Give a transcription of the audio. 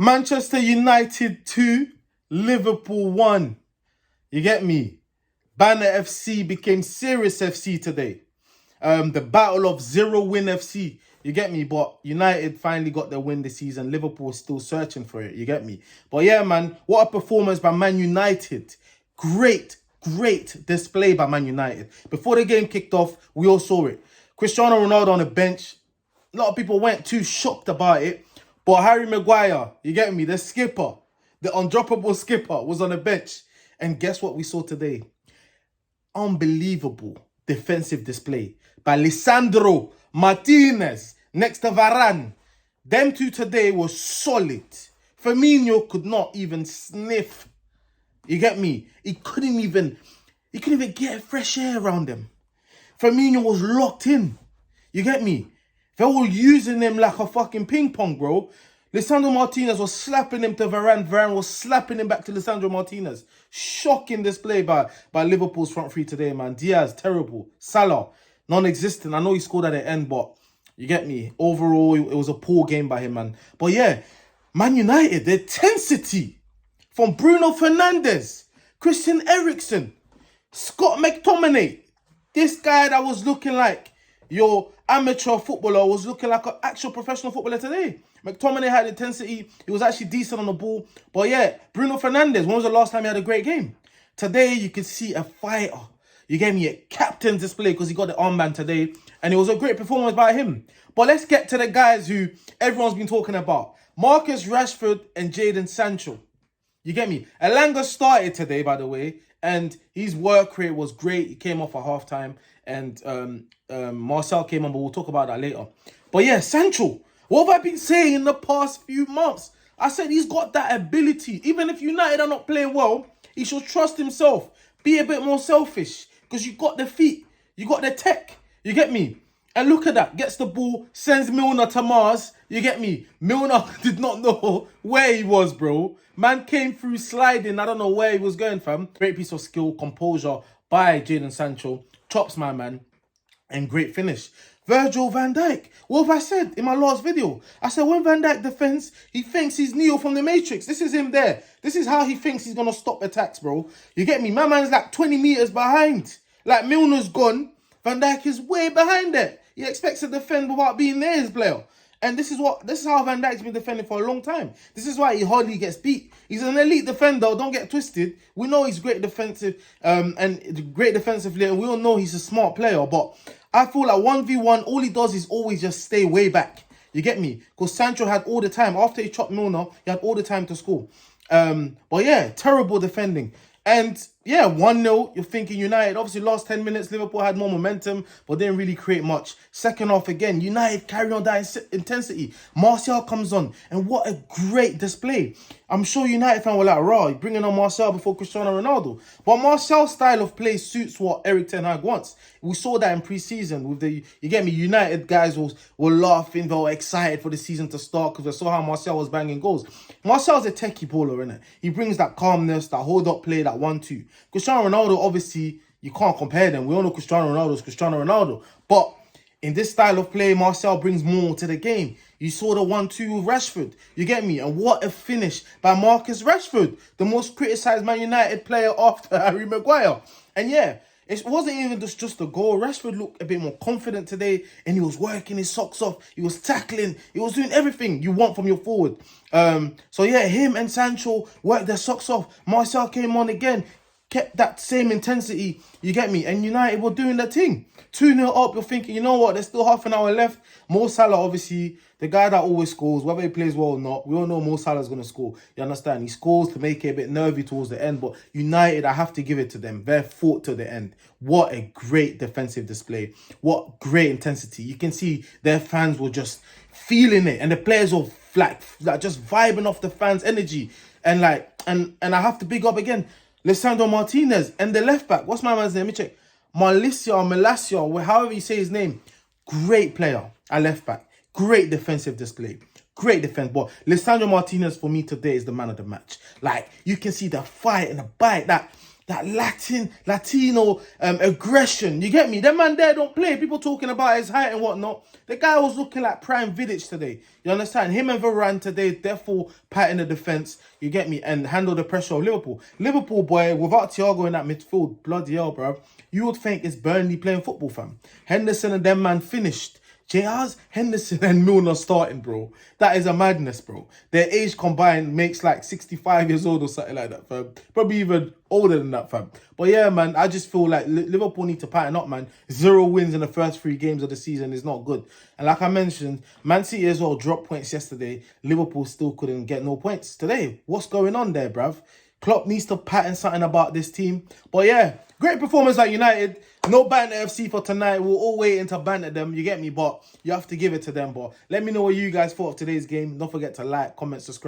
Manchester United 2, Liverpool 1. You get me? Banner FC became Serious FC today. The battle of zero-win FC. You get me? But United finally got their win this season. Liverpool is still searching for it. You get me? But yeah, man, what a performance by Man United. Great display by Man United. Before the game kicked off, we all saw it. Cristiano Ronaldo on the bench. A lot of people weren't too shocked about it. But Harry Maguire, you get me? The skipper, the undroppable skipper, was on the bench. And guess what we saw today? Unbelievable defensive display by Lisandro Martinez next to Varane. Them two today were solid. Firmino could not even sniff. You get me? He couldn't even get fresh air around them. Firmino was locked in. You get me? They were using him like a fucking ping pong, bro. Lisandro Martinez was slapping him to Varane. Varane was slapping him back to Lisandro Martinez. Shocking display by Liverpool's front three today, man. Diaz, terrible. Salah, non-existent. I know he scored at the end, but you get me. Overall, it was a poor game by him, man. But yeah, Man United, the intensity from Bruno Fernandes, Christian Eriksen, Scott McTominay. This guy that was looking like your amateur footballer was looking like an actual professional footballer today. McTominay had intensity. He was actually decent on the ball. But yeah, Bruno Fernandes, when was the last time he had a great game? Today, you could see a fighter. You gave me a captain's display because he got the armband today. And it was a great performance by him. But let's get to the guys who everyone's been talking about. Marcus Rashford and Jadon Sancho. You get me? Elanga started today, by the way. And his work rate was great. He came off at halftime. And Marcel came on, but we'll talk about that later. But yeah, Sancho. What have I been saying in the past few months? I said he's got that ability. Even if United are not playing well, he should trust himself. Be a bit more selfish. Because you got the feet. You got the tech. You get me? And look at that. Gets the ball. Sends Milner to Mars. You get me? Milner did not know where he was, bro. Man came through sliding. I don't know where he was going from. Great piece of skill. Composure by Jadon Sancho. Chops my man. And great finish. Virgil van Dijk. What have I said in my last video? I said when Van Dijk defends, he thinks he's Neo from the Matrix. This is him there. This is how he thinks he's going to stop attacks, bro. You get me? My man's like 20 meters behind. Like Milner's gone. Van Dijk is way behind it. He expects to defend without being there, his player. And this is how Van Dijk's been defending for a long time. This is why he hardly gets beat. He's an elite defender. Don't get twisted. We know he's great defensive and great defensively, and we all know he's a smart player. But I feel like 1v1, all he does is always just stay way back. You get me? Because Sancho had all the time. After he chopped Milner, he had all the time to score. But yeah, terrible defending. And yeah, 1-0, you're thinking United. Obviously, last 10 minutes, Liverpool had more momentum, but didn't really create much. Second half again, United carry on that intensity. Martial comes on, and what a great display. I'm sure United fans were like, raw, bringing on Martial before Cristiano Ronaldo. But Martial's style of play suits what Erik ten Hag wants. We saw that in pre-season with the, you get me, United guys were laughing, they were excited for the season to start because they saw how Martial was banging goals. Martial's a techie baller, innit? He brings that calmness, that hold-up play, that 1-2. Cristiano Ronaldo, obviously, you can't compare them. We all know Cristiano Ronaldo is Cristiano Ronaldo. But in this style of play, Martial brings more to the game. You saw the 1-2 with Rashford. You get me? And what a finish by Marcus Rashford, the most criticised Man United player after Harry Maguire. And yeah, it wasn't even just a goal. Rashford looked a bit more confident today, and he was working his socks off. He was tackling. He was doing everything you want from your forward. So yeah, him and Sancho worked their socks off. Martial came on again, kept that same intensity. You get me? And United were doing their thing. 2-0 up, you're thinking, you know what? There's still half an hour left. Mo Salah, obviously, the guy that always scores, whether he plays well or not, we all know Mo Salah's going to score. You understand? He scores to make it a bit nervy towards the end. But United, I have to give it to them. They fought to the end. What a great defensive display. What great intensity. You can see their fans were just feeling it. And the players were like just vibing off the fans' energy. And and I have to big up again Lisandro Martinez and the left back. What's my man's name? Let me check. Malacia, however you say his name. Great player at left back. Great defensive display. Great defense. But Lisandro Martinez, for me today, is the man of the match. Like, you can see the fight and the bite. That that Latino aggression. You get me? That man there don't play. People talking about his height and whatnot. The guy was looking like prime Vidic today. You understand? Him and Varane today, therefore, pat in the defence. You get me? And handle the pressure of Liverpool. Liverpool, boy, without Thiago in that midfield, bloody hell, bro. You would think it's Burnley playing football, fam. Henderson and them man finished. JR's, Henderson and Milner starting, bro. That is a madness, bro. Their age combined makes like 65 years old or something like that, fam. Probably even older than that, fam. But yeah, man, I just feel like Liverpool need to pattern up, man. 0 wins in the first 3 games of the season is not good. And like I mentioned, Man City as well dropped points yesterday. Liverpool still couldn't get no points today. What's going on there, bruv? Klopp needs to pattern something about this team. But yeah, great performance at United. No banter FC for tonight. We'll all wait to banter them. You get me? But you have to give it to them. But let me know what you guys thought of today's game. Don't forget to like, comment, subscribe.